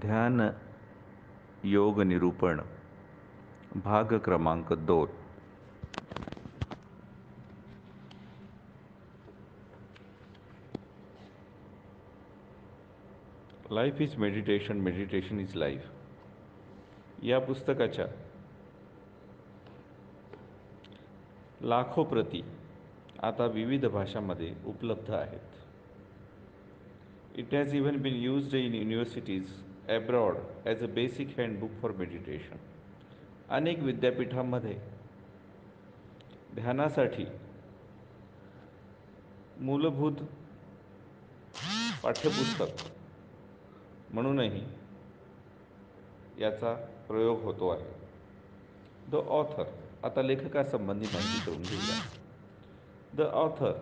ध्यान योग निरूपण भाग क्रमांक 2. Life is meditation, meditation is life या पुस्तकाच्या लाखो प्रती आता विविध भाषांमध्ये उपलब्ध आहेत. It has even been used in universities abroad as a basic handbook for meditation. अनेक विद्यापीठांमध्ये ध्यानासाठी मूलभूत पाठ्यपुस्तक म्हणूनही याचा प्रयोग होतो आहे. द ऑथर, आता लेखकासंबंधी माहिती करून घेऊया. The author,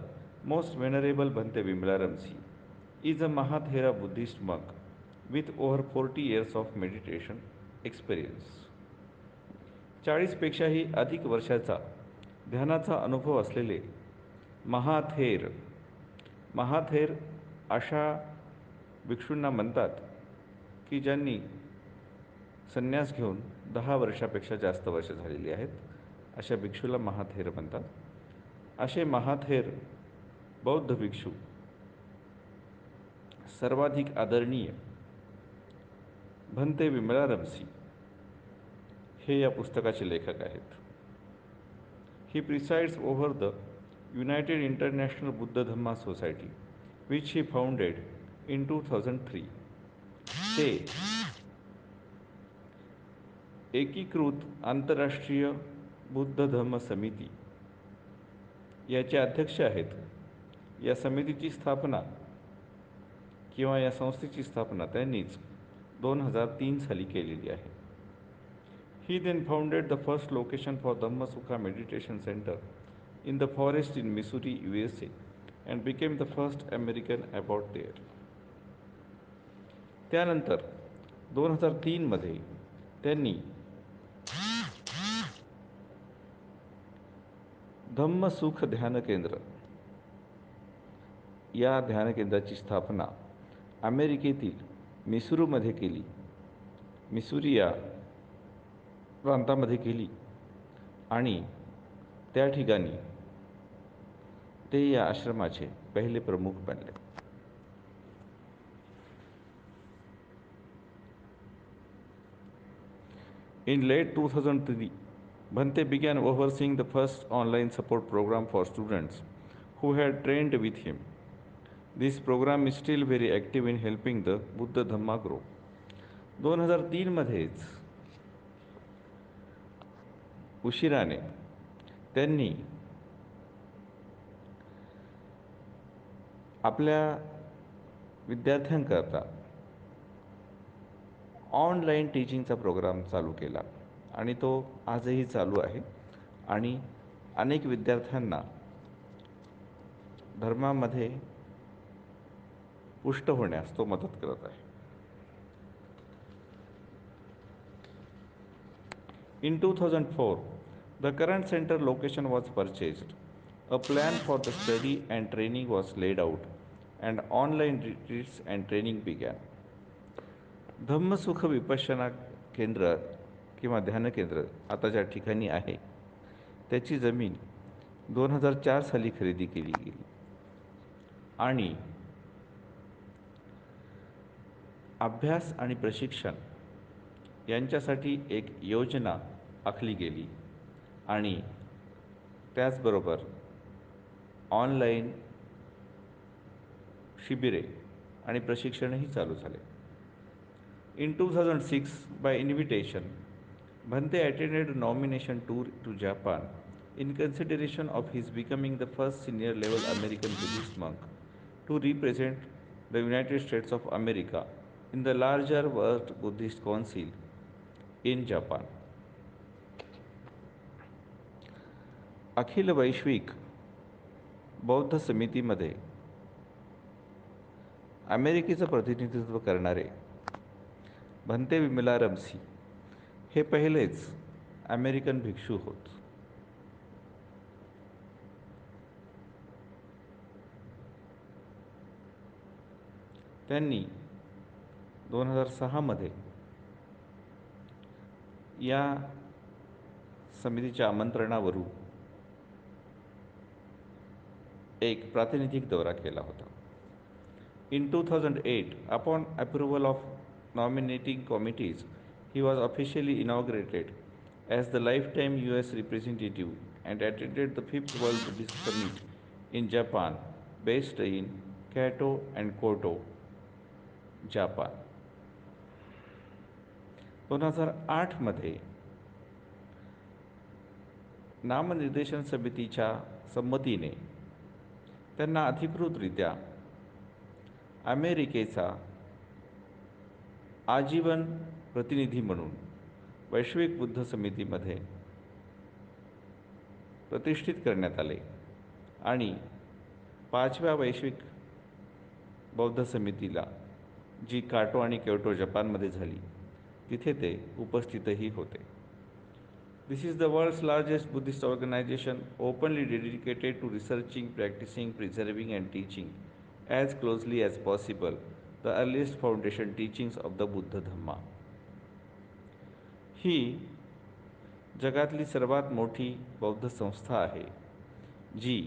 most venerable Bhante Vimalaramsi, is a Mahathera Buddhist monk with over 40 years of meditation experience. 40पेक्षाही अधिक वर्षाचा ध्यानाचा अनुभव असलेले महाथेर अशा भिक्षूंना म्हणतात की ज्यांनी संन्यास घेऊन 10 वर्षापेक्षा जास्त वर्ष झालेली आहेत. अशा भिक्षूला महाथेर म्हणतात. असे महाथेर बौद्ध भिक्षू सर्वाधिक आदरणीय भंते विमला रमसी हे या पुस्तकाचे लेखक आहेत. He presides over the united international Buddha Dhamma society which he founded in 2003. ते एकीकृत आंतरराष्ट्रीय बुद्ध धम्म समिती याचे अध्यक्ष आहेत. या समितीची स्थापना किंवा या संस्थेची स्थापना त्यांनीच 2003 साली केलेली आहे. He then founded the first location for Dhammasukha meditation centre in the forest in Missouri, USA, and became the first American about there. त्यानंतर 2003 मध्ये त्यांनी धम्मसुख ध्यान केंद्र या ध्यान केंद्राची स्थापना अमेरिकेतील मिसुरीमध्ये केली. मिसुरी या प्रांतामध्ये केली आणि त्या ठिकाणी ते या आश्रमाचे पहिले प्रमुख बनले. In late 2003, Bhante began overseeing the first online support program for students who had trained with him. This program is still very active in helping the Buddha Dhamma grow. 2003 मध्येच उशिराने त्यांनी आपल्या विद्यार्थ्यांकरता ऑनलाईन टीचिंगचा प्रोग्राम चालू केला आणि तो आजही चालू आहे आणि अनेक विद्यार्थ्यांना धर्मामध्ये पुष्ट होण्यास तो मदत करत आहे. In 2004, the current center location was purchased. A plan for the study and training was laid out, and online retreats and training began. धम्मसुख Vipassana केंद्र किंवा ध्यान केंद्र आता ज्या ठिकाणी आहे त्याची जमीन 2004 साली खरेदी केली गेली आणि अभ्यास आणि प्रशिक्षण यांच्यासाठी एक योजना आखली गेली आणि त्याचबरोबर ऑनलाईन शिबिरे आणि प्रशिक्षणही चालू झाले. In 2006, by invitation, Bhante attended a nomination tour to Japan in consideration of his becoming the first senior level American Buddhist monk to represent the United States of America in the larger World Buddhist Council in Japan. अखिल वैश्विक बौद्ध समितीमध्ये अमेरिकेचं प्रतिनिधित्व करणारे भंते विमला रमसी हे पहिलेच American भिक्षू होत. त्यांनी 2006मध्ये या समितीच्या आमंत्रणावरून एक प्रातिनिधिक दौरा केला होता. In 2008, upon approval of nominating committees, he was officially inaugurated as the lifetime US representative and attended the 5th World Buddhist Summit in Japan, based in Kyoto and Kyoto, Japan. 2008मध्ये नामनिर्देशन समितीच्या संमतीने त्यांना अधिकृतरित्या अमेरिकेचा आजीवन प्रतिनिधी म्हणून वैश्विक बुद्ध समितीमध्ये प्रतिष्ठित करण्यात आले आणि 5व्या वैश्विक बौद्ध समितीला, जी काटो आणि क्योटो जपानमध्ये झाली, तिथे ते उपस्थितही होते. This is the world's largest Buddhist organization openly dedicated to researching, practicing, preserving and teaching as closely as possible the earliest foundation teachings of the Buddha Dhamma. ही जगातली सर्वात मोठी बौद्ध संस्था आहे, जी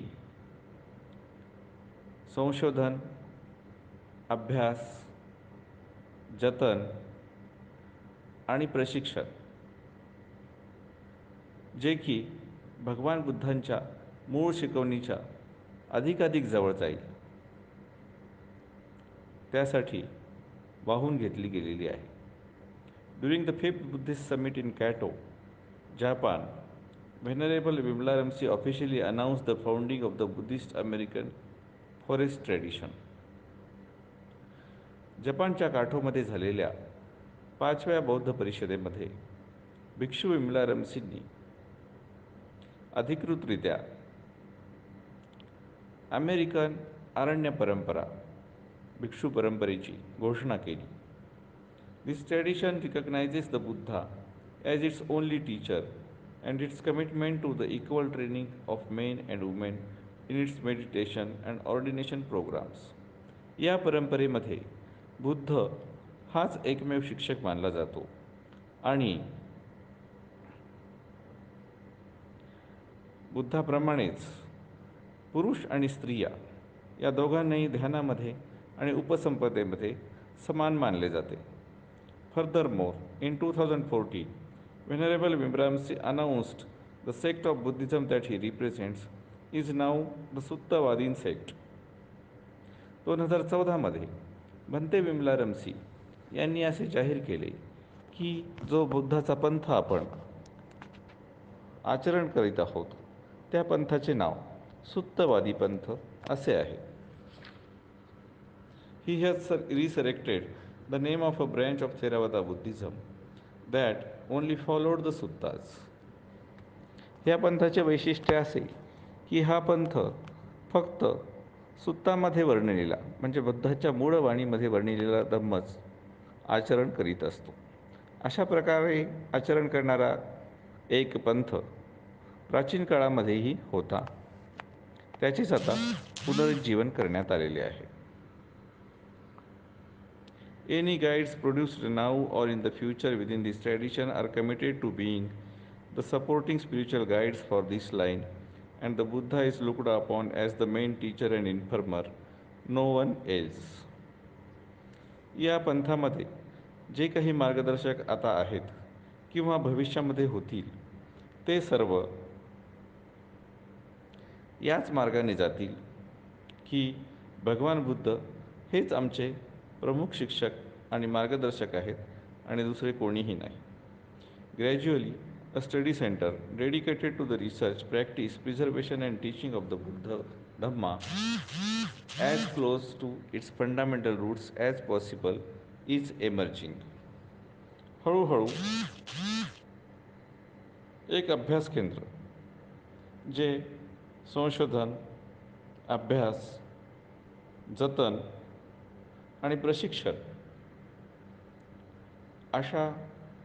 संशोधन, अभ्यास, जतन आणि प्रशिक्षण, जे की भगवान बुद्धांच्या मूळ शिकवणीच्या अधिकाधिक जवळ जाईल, त्यासाठी वाहून घेतली गेलेली आहे. During the 5th Buddhist summit in Kyoto, Japan, Venerable Vimalaramsi officially announced the founding of the Buddhist American Forest Tradition. जपानच्या काठोमध्ये झालेल्या 5व्या बौद्ध परिषदेमध्ये भिक्षू विमलारमसींनी अधिकृतरित्या अमेरिकन अरण्य परंपरा भिक्षू परंपरेची घोषणा केली. This tradition recognizes the Buddha as its only teacher and its commitment to the equal training of men and women in its meditation and ordination programs. या परंपरेमध्ये बुद्ध हाच एकमेव शिक्षक मानला जातो आणि बुद्धाप्रमाणेच पुरुष आणि स्त्रिया या दोघांनाही ध्यानामध्ये आणि उपसंपदेमध्ये समान मानले जाते. Furthermore, in 2014, Venerable Vimalaramsi announced the sect of Buddhism that he represents is now the Suttavadin sect. 2014मध्ये Bhante विमलारमसी यांनी असे जाहीर केले की जो बुद्धाचा पंथ आपण आचरण करीत आहोत, त्या पंथाचे नाव सुत्तवादी पंथ असे आहे. He has resurrected the name of a branch of Theravada Buddhism that only followed the suttas. या पंथाचे वैशिष्ट्य असे की हा पंथ फक्त सुत्तामध्ये वर्णिलेला, म्हणजे बुद्धाच्या मूळ वाणीमध्ये वर्णिलेला धम्मच आचरण करीत असतो. अशा प्रकारे आचरण करणारा एक पंथ प्राचीन काळामध्येही होता, त्याचेच आता पुनरुज्जीवन करण्यात आलेले आहे. Any guides produced now or in the future within this tradition are committed to being the supporting spiritual guides for this line, and the Buddha is looked upon as the main teacher and informer, no one else. या पंथामध्ये जे काही मार्गदर्शक आता आहेत किंवा भविष्यामध्ये होतील, ते सर्व याच मार्गाने जातील की भगवान बुद्ध हेच आमचे प्रमुख शिक्षक आणि मार्गदर्शक आहेत आणि दुसरे कोणीही नाही. Gradually a study centre dedicated to the research, practice, preservation and teaching of the Buddha Dhamma as close to its fundamental roots as possible is emerging. हळूहळू एक अभ्यास केंद्र जे संशोधन, अभ्यास, जतन आणि प्रशिक्षण अशा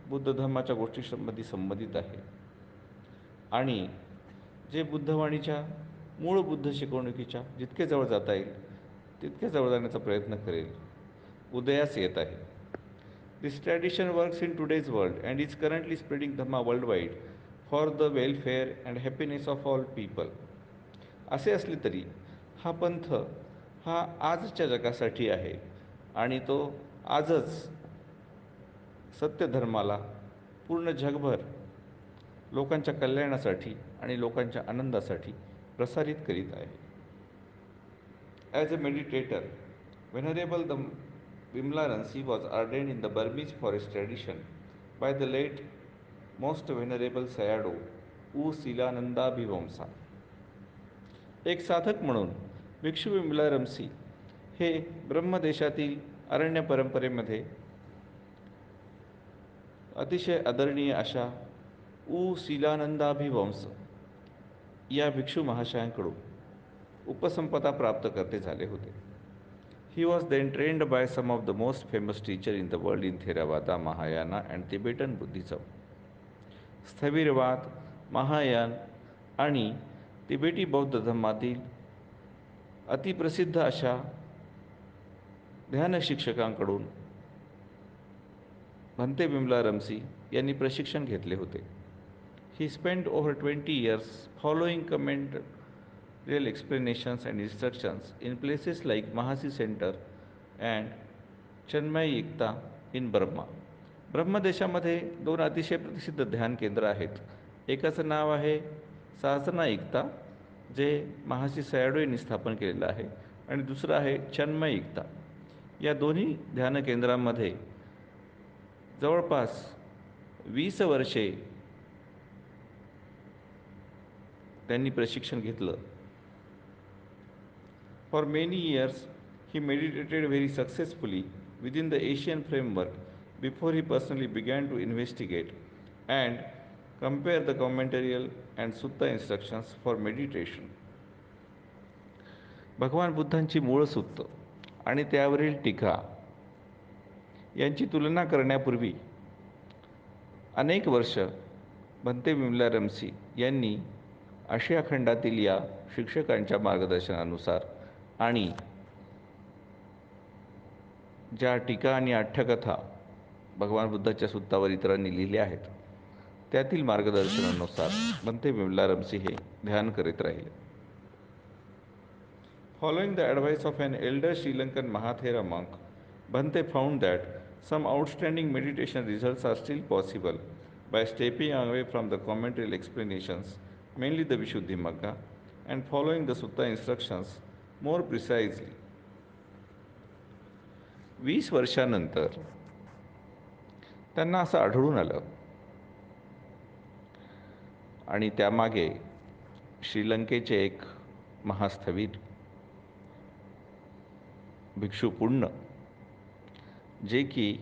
बुद्ध धर्माच्या गोष्टींमध्ये संबंधित आहे आणि जे बुद्धवाणीच्या मूळ बुद्ध शिकवणुकीच्या जितके जवळ जाता येईल तितके जवळ जाण्याचा प्रयत्न करेल, उदयास येत आहे. This tradition works in today's world and is currently spreading Dhamma worldwide for the welfare and happiness of all people. असे असले तरी हा पंथ हा आजच्या जगासाठी आहे आणि तो आजच सत्यधर्माला पूर्ण जगभर लोकांच्या कल्याणासाठी आणि लोकांच्या आनंदासाठी प्रसारित करीत आहे. As a meditator, Venerable Vimla Ransi was ordained in the Burmese forest tradition by the late most venerable Sayadaw U Silanandabhivamsa. एक साधक म्हणून भिक्षू विमला रमसी हे ब्रह्मदेशातील अरण्य परंपरेमध्ये अतिशय आदरणीय अशा उ शीलानंदाभिवंश या भिक्षू महाशयांकडून उपसंपदा प्राप्त करते झाले होते. He was then trained by some of the most famous teachers in the world in Theravada, Mahayana and Tibetan Buddhism. स्थविरवाद, महायान आणि तिबेटी बौद्ध धर्मातील अतिप्रसिद्ध अशा ध्यान शिक्षकांकडून भंते विमला रमसी यांनी प्रशिक्षण घेतले होते. He spent over 20 years following commentarial explanations and instructions in places like Mahasi Center and Chenmai Ikta in Burma. ब्रह्मदेशामध्ये दोन अतिशय प्रसिद्ध ध्यान केंद्र आहेत. एकाचं नाव आहे साधना इक्ता, जे महासी सयाडो यांनी स्थापन केलेलं आहे, आणि दुसरं आहे चन्मय इक्ता. या दोन्ही ध्यान केंद्रांमध्ये जवळपास 20 वर्षे त्यांनी प्रशिक्षण घेतलं. For many years, he meditated very successfully within the Asian framework before he personally began to investigate and compare the commentarial and sutta instructions for meditation. भगवान बुद्धांची मूळ सूत्र आणि त्यावरील टीका यांची तुलना करण्यापूर्वी अनेक वर्ष भंते विमला रमसी यांनी आशिया खंडातील या शिक्षकांच्या मार्गदर्शनानुसार आणि ज्या टीका आणि आठ्यकथा भगवान बुद्धाच्या सूत्रावर इतरांनी लिहिल्या आहेत त्यातील मार्गदर्शनानुसार भंते विमला रमसी हे ध्यान करीत राहिले. Following the advice of an elder Sri Lankan Mahathera monk, Bhante found that some outstanding meditation results are still possible by stepping away from the commentarial explanations, mainly the Vishuddhimagga, and following the sutta instructions more precisely. 20 वर्षानंतर त्यांना असं आढळून आलं आणि त्यामागे श्रीलंकेचे एक महास्थवीर भिक्षू पुण्य, जे की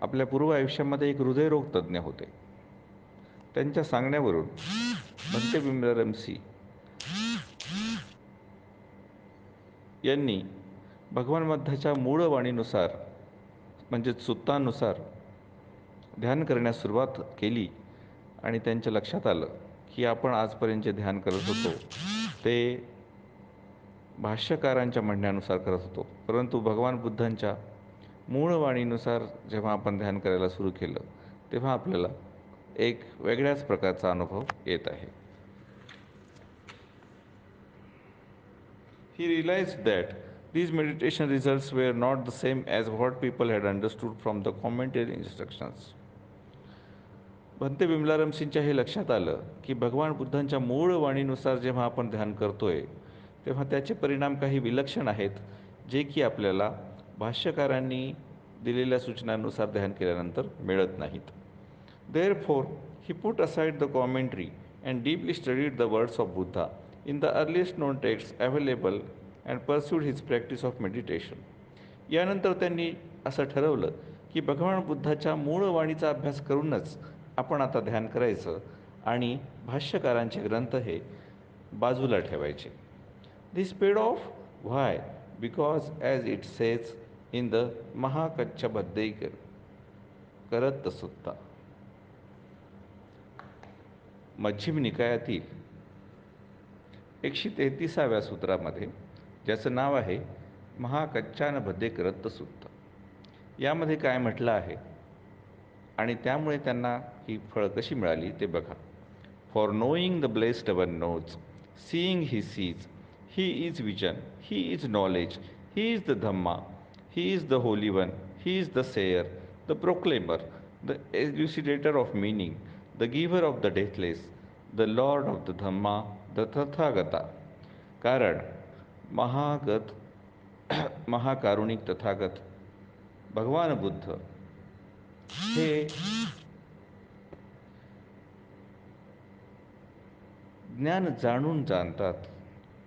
आपल्या पूर्व आयुष्यामध्ये एक हृदयरोग तज्ज्ञ होते, त्यांच्या सांगण्यावरून भंते विमला रमसी यांनी भगवान बुद्धाच्या मूळ वाणीनुसार म्हणजेच सुत्तानुसार ध्यान करण्यास सुरुवात केली आणि त्यांच्या लक्षात आलं की आपण आजपर्यंत जे ध्यान करत होतो ते भाष्यकारांच्या म्हणण्यानुसार करत होतो, परंतु भगवान बुद्धांच्या मूळ वाणीनुसार जेव्हा आपण ध्यान करायला सुरू केलं तेव्हा आपल्याला एक वेगळ्याच प्रकारचा अनुभव येत आहे. He realized that these meditation results were not the same as what people had understood from the commentary instructions. Bhante Vimala रमसींच्या हे लक्षात आलं की भगवान बुद्धांच्या मूळ वाणीनुसार जेव्हा आपण ध्यान करतोय तेव्हा त्याचे परिणाम काही विलक्षण आहेत, जे की आपल्याला भाष्यकारांनी दिलेल्या सूचनांनुसार ध्यान केल्यानंतर मिळत नाहीत. Therefore, he put aside the commentary and deeply studied the words of Buddha in the earliest known texts available and pursued his practice of meditation. यानंतर त्यांनी असं ठरवलं की भगवान बुद्धाच्या मूळ वाणीचा अभ्यास करूनच आपण आता ध्यान करायचं आणि भाष्यकारांचे ग्रंथ हे बाजूला ठेवायचे. This paid off. Why? Because as it says in the Mahakachabaddeikar Karatta Sutta, मध्यम निकायातील 133व्या सूत्रामध्ये, ज्याचं नाव आहे महाकच्चान भद्दे करत्त सुत्त, यामध्ये काय म्हटलं आहे आणि त्यामुळे त्यांना ही फळं कशी मिळाली ते बघा. For knowing the blessed one knows, seeing he sees, he is vision, he is knowledge, he is the Dhamma, he is the holy one, he is the seer, the proclaimer, the elucidator of meaning, the giver of the deathless, the lord of the Dhamma, the Tathagata. कारण महागत महाकारुणिक तथागत भगवान बुद्ध हे ज्ञान जाणून जाणतात,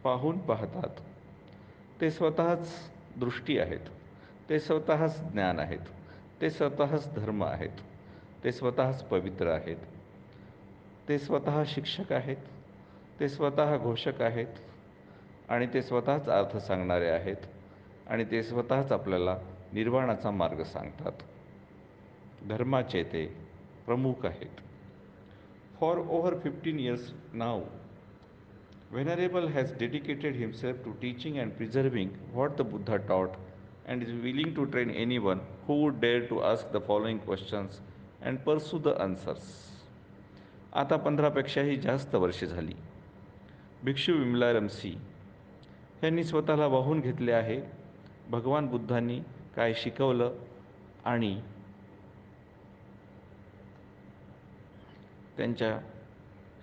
पाहून पाहतात. ते स्वतःच दृष्टी आहेत, ते स्वतःच ज्ञान आहेत, ते स्वतःच धर्म आहेत, ते स्वतःच पवित्र आहेत, ते स्वतः शिक्षक आहेत, ते स्वतः घोषक आहेत आणि ते स्वतःच अर्थ सांगणारे आहेत आणि ते स्वतःच आपल्याला निर्वाणाचा मार्ग सांगतात. धर्माचे ते प्रमुख आहेत. For over 15 years now, Venerable has dedicated himself to teaching and preserving what the Buddha taught and is willing to train anyone who would dare to ask the following questions and pursue the answers. आता 15पेक्षाही जास्त वर्षे झाली. भिक्षू विमला रमसी यांनी स्वतःला वाहून घेतले आहे. भगवान बुद्धांनी काय शिकवलं आणि त्यांच्या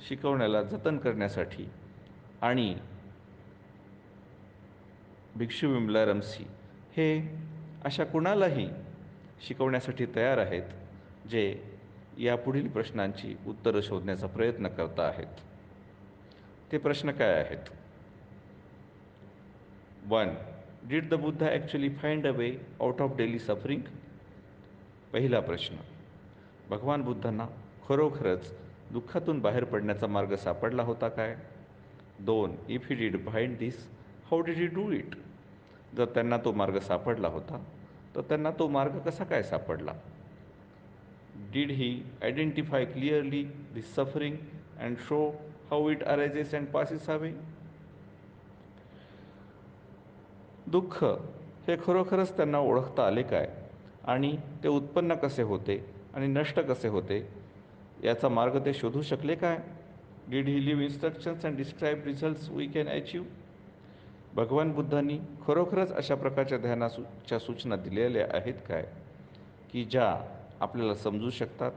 शिकवण्याला जतन करण्यासाठी आणि भिक्षू विमला रमसी हे अशा कुणालाही शिकवण्यासाठी तयार आहेत जे या पुढील प्रश्नांची उत्तरं शोधण्याचा प्रयत्न करत आहेत. ते प्रश्न काय आहेत? 1. Did the Buddha actually find a way out of daily suffering? पहिला प्रश्न, भगवान बुद्धांना खरोखरच दुःखातून बाहेर पडण्याचा मार्ग सापडला होता काय? 2. If he did find this, how did he do it? जर त्यांना तो मार्ग सापडला होता तर त्यांना तो मार्ग कसा काय सापडला? Did he identify clearly this suffering and show how it arises and passes away? दुःख हे खरोखरच त्यांना ओळखता आले काय आणि ते उत्पन्न कसे होते आणि नष्ट कसे होते याचा मार्ग ते शोधू शकले काय? Did he leave instructions and describe results we can achieve? भगवान बुद्धांनी खरोखरच अशा प्रकारच्या ध्यानाच्या सूचना दिलेल्या आहेत काय की ज्या आपल्याला समजू शकतात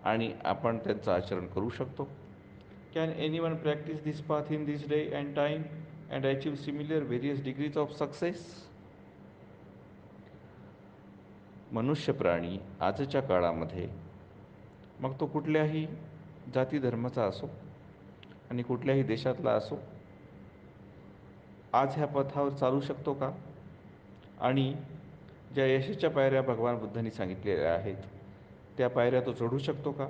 आणि आपण त्यांचं आचरण करू शकतो? Can anyone practice this path in this day and time and achieve similar various degrees of success? मनुष्य प्राणी आजच्या काळामध्ये, मग तो कुठल्याही जाती धर्माचा असो आणि कुठल्याही देशातला असो, आज ह्या पथावर चालू शकतो का? आणि ज्या यशाच्या पायऱ्या भगवान बुद्धांनी सांगितलेल्या आहेत त्या पायऱ्या तो चढू शकतो का?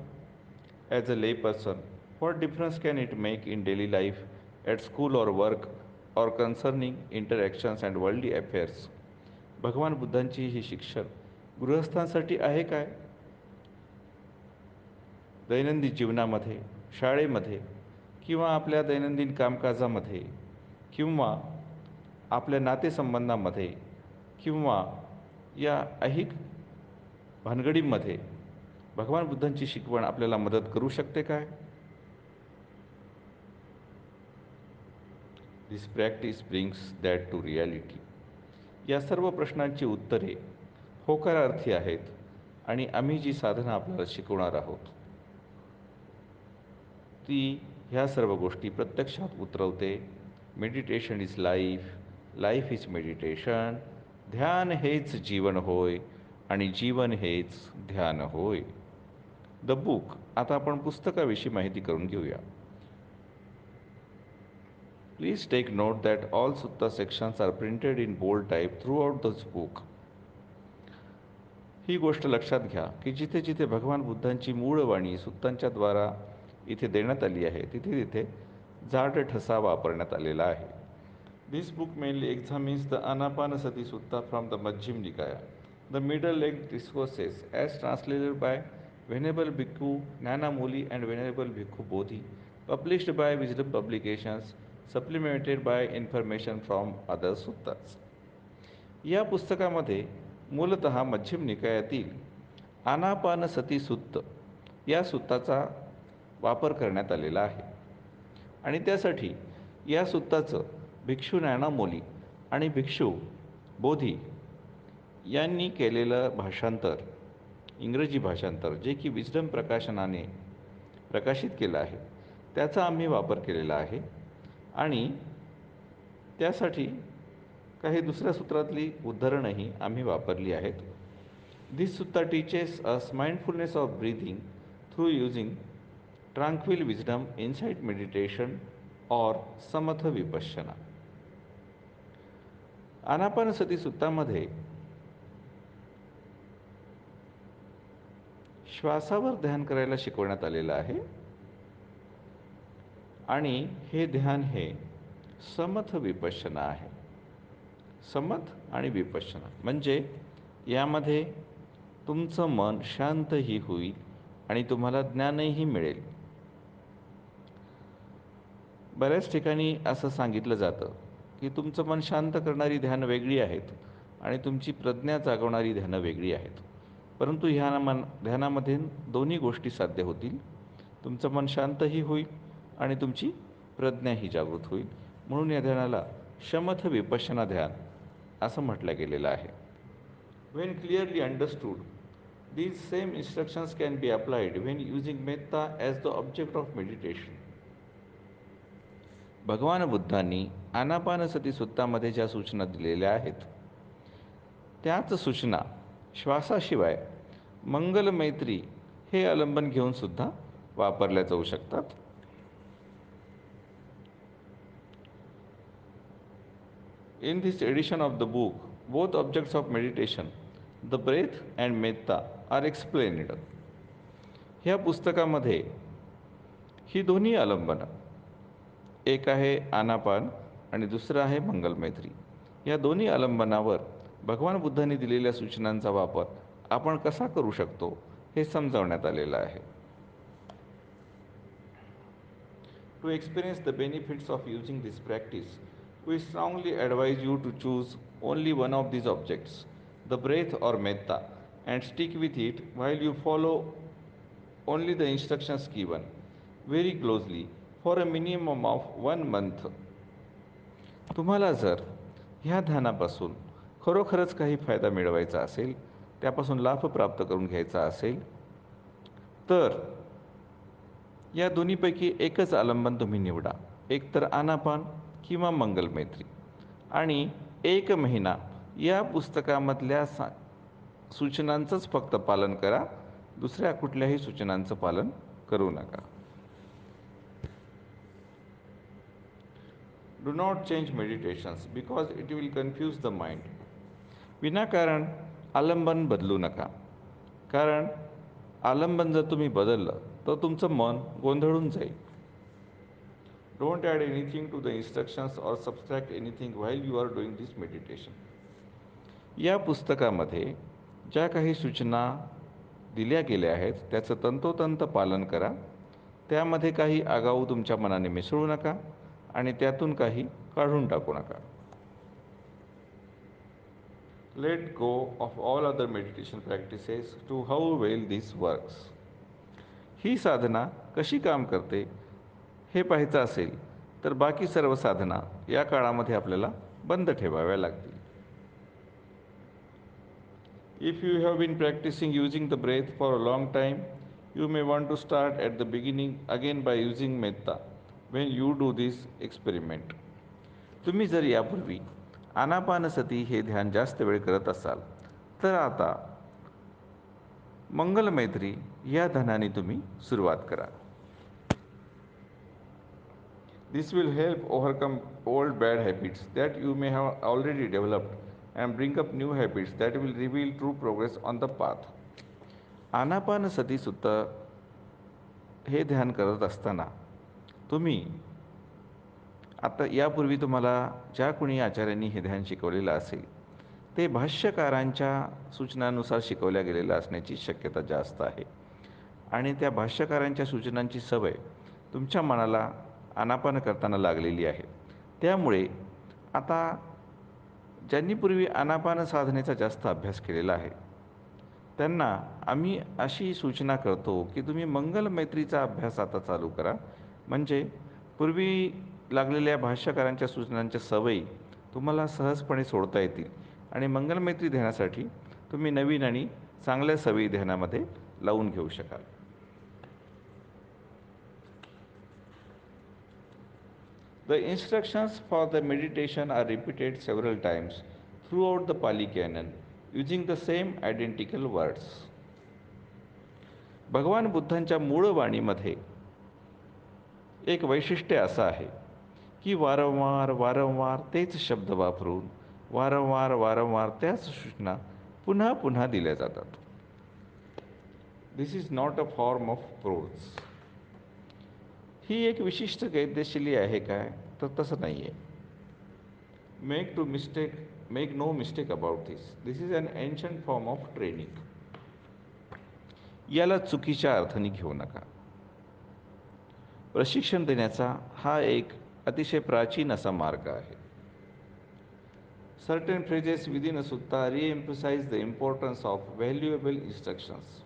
ॲज अ ले person, what difference can it make in daily life, at school or work or concerning interactions and worldly affairs? भगवान बुद्धांची ही शिक्षण गृहस्थांसाठी आहे काय? दैनंदिन जीवनामध्ये, शाळेमध्ये किंवा आपल्या दैनंदिन कामकाजामध्ये किंवा आपल्या नातेसंबंधामध्ये किंवा या ऐहिक भानगडींमध्ये भगवान बुद्धांची शिकवण आपल्याला मदत करू शकते काय? This practice brings that to reality. या सर्व प्रश्नांची उत्तरे होकारार्थी आहेत आणि आम्ही जी साधना आपल्याला शिकवणार आहोत ती ह्या सर्व गोष्टी प्रत्यक्षात उतरवते. Meditation is life, life is meditation. ध्यान हेच जीवन होय आणि जीवन हेच ध्यान होय. The book. आता आपण पुस्तकाविषयी माहिती करून घेऊया. Please take note that all sutta sections are printed in bold type throughout this book. ही गोष्ट लक्षात घ्या की जिथे जिथे भगवान बुद्धांची मूळ वाणी सुत्तांच्या द्वारा इथे देण्यात आली आहे तिथे तिथे जाड ठसा वापरण्यात आलेला आहे. This book mainly examines the Anapanasati Sutta from the Majjhima Nikaya, the middle length discourses as translated by venerable Bhikkhu Nanamoli and venerable Bhikkhu Bodhi, published by Wisdom Publications, supplemented by information from other suttas. या पुस्तकामध्ये मूलतः मध्यम निकायातील आनापानसती सुत्त या सुत्ताचा वापर करण्यात आलेला आहे आणि त्यासाठी या सुत्ताचं भिक्षू ज्ञानामोली आणि भिक्षू बोधी यांनी केलेलं भाषांतर, इंग्रजी भाषांतर, जे की विजडम प्रकाशनाने प्रकाशित केलं आहे, त्याचा आम्ही वापर केलेला आहे आणि त्यासाठी काही दुसऱ्या सूत्रातली उद्धरणंही आम्ही वापरली आहेत. दिस sutta teaches us mindfulness of breathing through using tranquil wisdom, insight meditation or samatha vipassana. आनापानसती सुत्तामध्ये श्वासावर ध्यान करायला शिकवण्यात आलेलं आहे आणि हे ध्यान हे समथ विपश्यना आहे. समथ आणि विपश्यना म्हणजे यामध्ये तुमचं मन शांतही होईल आणि तुम्हाला ज्ञानही मिळेल. बऱ्याच ठिकाणी असं सांगितलं जातं की तुमचं मन शांत करणारी ध्यानं वेगळी आहेत आणि तुमची प्रज्ञा जागवणारी ध्यानं वेगळी आहेत. परंतु ह्या ध्यानामध्ये दोन्ही गोष्टी साध्य होतील. तुमचं मन शांतही होईल आणि तुमची प्रज्ञाही जागृत होईल. म्हणून या ध्यानाला शमथ विपश्यना ध्यान असं म्हटलं गेलेलं आहे. When clearly understood, these same instructions can be applied when using metta as the object of meditation. भगवान बुद्धांनी आनापानसती सुत्तामध्ये ज्या सूचना दिलेल्या आहेत त्याच सूचना श्वासाशिवाय मंगलमैत्री हे अवलंबन घेऊन सुद्धा वापरल्या जाऊ शकतात. In this edition of the book, both objects of meditation, the breath and metta, are explained. ह्या पुस्तकामध्ये ही दोन्ही अवलंबनं, एक आहे आनापान आणि दुसरं आहे मंगलमैत्री, या दोन्ही अवलंबनावर भगवान बुद्धांनी दिलेल्या सूचनांचा वापर आपण कसा करू शकतो हे समजावण्यात आलेलं आहे. To experience the benefits of using this practice, we strongly advise you to choose only one of these objects, the breath or metta, and stick with it while you follow only the instructions given very closely for a minimum of 1 month. तुम्हाला जर ह्या ध्यानापासून खरोखरच काही फायदा मिळवायचा असेल, त्यापासून लाभ प्राप्त करून घ्यायचा असेल, तर या दोन्हीपैकी एकच अवलंबन तुम्ही निवडा, एकतर आनापान किंवा मंगलमैत्री, आणि 1 महिना या पुस्तकामधल्या सूचनांचंच फक्त पालन करा, दुसऱ्या कुठल्याही सूचनांचं पालन करू नका. Do not change meditations because it will confuse the mind. विनाकारण आलंबन बदलू नका, कारण आलंबन जर तुम्ही बदललं तर तुमचं मन गोंधळून जाईल. Don't add anything to the instructions or subtract anything while you are doing this meditation. या पुस्तकामध्ये ज्या काही सूचना दिल्या गेल्या आहेत त्याचं तंतोतंत पालन करा. त्यामध्ये काही आगाऊ तुमच्या मनाने मिसळू नका आणि त्यातून काही काढून टाकू नका. Let go of all other meditation practices to how well this works. ही साधना कशी काम करते हे पाहायचं असेल तर बाकी सर्व साधना या काळामध्ये आपल्याला बंद ठेवाव्या लागतील. If you have been practicing using the breath for a long time, you may want to start at the beginning again by using metta when you do this experiment. तुम्ही जर यापूर्वी आनापानसती हे ध्यान जास्त वेळ करत असाल तर आता मंगलमैत्री या ध्यानाने तुम्ही सुरुवात करा. This will help overcome old bad habits that you may have already developed and bring up new habits that will reveal true progress on the path. आनापानसती सुद्धा हे ध्यान करत असताना तुम्ही आता यापूर्वी तुम्हाला ज्या कोणी आचार्यांनी हे ध्यान शिकवलेलं असेल ते भाष्यकारांच्या सूचनानुसार शिकवल्या गेलेलं असण्याची शक्यता जास्त आहे आणि त्या भाष्यकारांच्या सूचनांची सवय तुमच्या मनाला आनापान करताना लागलेली आहे. त्यामुळे आता ज्यांनी पूर्वी आनापान साधनेचा जास्त अभ्यास केलेला आहे त्यांना आम्ही अशी सूचना करतो की तुम्ही मंगल मैत्रीचा अभ्यास आता चालू करा. म्हणजे पूर्वी लागलेल्या भाष्यकारांच्या सूचनांच्या सवयी तुम्हाला सहजपणे सोडता येतील आणि मंगलमैत्री ध्यानासाठी तुम्ही नवीन आणि चांगल्या सवयी ध्यानामध्ये लावून घेऊ शकाल. The instructions for the meditation are repeated several times throughout the Pali Canon using the same identical words. भगवान बुद्धांच्या मूळ वाणीमध्ये एक वैशिष्ट्य असं आहे की वारंवार वारंवार तेच शब्द वापरून वारंवार वारंवार त्याच सूचना पुन्हा पुन्हा दिल्या जातात. This is not a form of prose. ही एक विशिष्ट गद्यशैली आहे काय, तर तसं नाही आहे. Make no mistake about this is an ancient form of training. याला चुकीच्या अर्थाने घेऊ नका. प्रशिक्षण देण्याचा हा एक अतिशय प्राचीन असा मार्ग आहे. Certain phrases within a Sutta re-emphasize the importance of valuable instructions.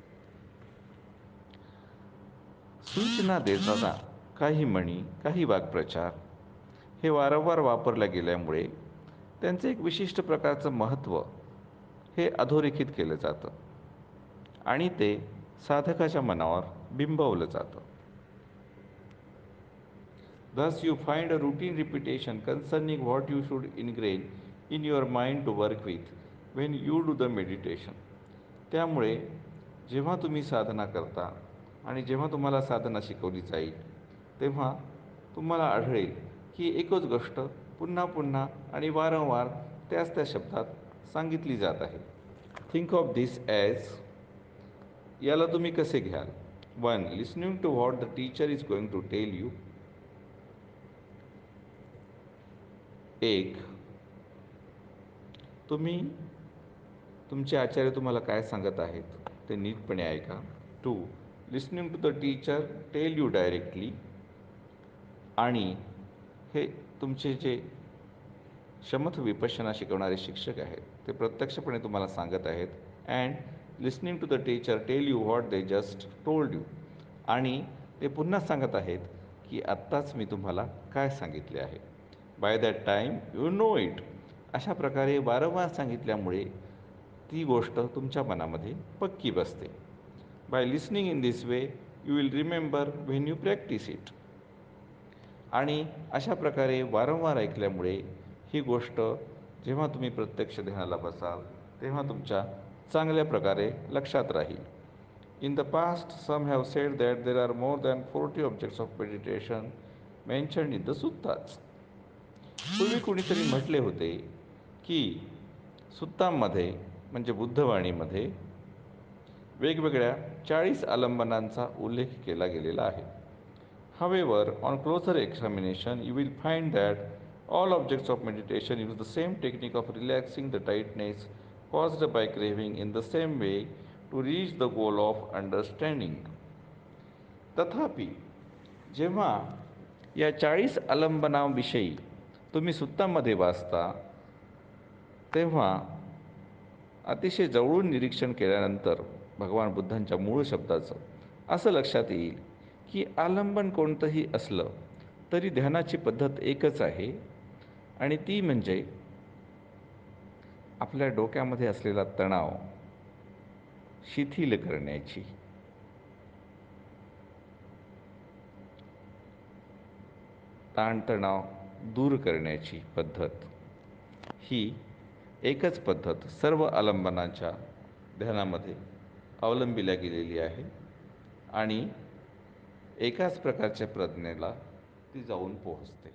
सूचना देताना काही म्हणी, काही वाक्प्रचार हे वारंवार वापरल्या गेल्यामुळे त्यांचं एक विशिष्ट प्रकारचं महत्त्व हे अधोरेखित केलं जातं आणि ते साधकाच्या मनावर बिंबवलं जातं. Thus you find a routine repetition concerning what you should ingrain in your mind to work with when you do the meditation. त्यामुळे जेव्हा तुम्ही साधना करता आणि जेव्हा तुम्हाला साधना शिकवली जाईल तेव्हा तुम्हाला आढळेल की एकच गोष्ट पुन्हा पुन्हा आणि वारंवार त्याच त्या शब्दात सांगितली जात आहे. थिंक ऑफ दिस ॲज, याला तुम्ही कसे घ्याल? 1. Listening to what the teacher is going to tell you. 1. तुम्ही तुमचे आचार्य तुम्हाला काय सांगत आहेत ते नीटपणे ऐका. 2. Listening to the teacher tell you directly, आणि हे तुमचे जे शमथ विपश्यना शिकवणारे शिक्षक आहेत ते प्रत्यक्षपणे तुम्हाला सांगत आहेत. And listening to the teacher tell you what they just told you, आणि ते पुन्हा सांगत आहेत की आत्ताच मी तुम्हाला काय सांगितले आहे. By that time you know it. अशा प्रकारे वारंवार सांगितल्यामुळे ती गोष्ट तुमच्या मनामध्ये पक्की बसते. By listening in this way you will remember when you practice it. आणि अशा प्रकारे वारंवार ऐकल्यामुळे ही गोष्ट जेव्हा तुम्ही प्रत्यक्ष ध्यानाला बसाल तेव्हा तुमच्या चांगल्या प्रकारे लक्षात राहील. In the past some have said that there are more than 40 objects of meditation mentioned in the suttas. पूर्वी कुणीतरी म्हटले होते की सुत्तांमध्ये म्हणजे बुद्धवाणीमध्ये वेगवेगळ्या 40 आलंबनांचा उल्लेख केला गेलेला आहे. However, on closer examination, you will find that all objects of meditation use the same technique of relaxing the tightness caused by craving in the same way to reach the goal of understanding. तथापि जेव्हा या 40 आलंबनाविषयी तुम्ही सुत्तांमध्ये वाचता तेव्हा अतिशय जवळून निरीक्षण केल्यानंतर भगवान बुद्धांच्या मूळ शब्दाचं असं लक्षात येईल की आलंबन कोणतंही असलं तरी ध्यानाची पद्धत एकच आहे, आणि ती म्हणजे आपल्या डोक्यामध्ये असलेला तणाव शिथिल करण्याची. ताणतणाव दूर करण्याची पद्धत. ही एकच पद्धत सर्व आलंबनाच्या ध्यानामध्ये अवलंबिल्या गेलेली आहे आणि एकाच प्रकारच्या प्रज्ञेला ती जाऊन पोहोचते.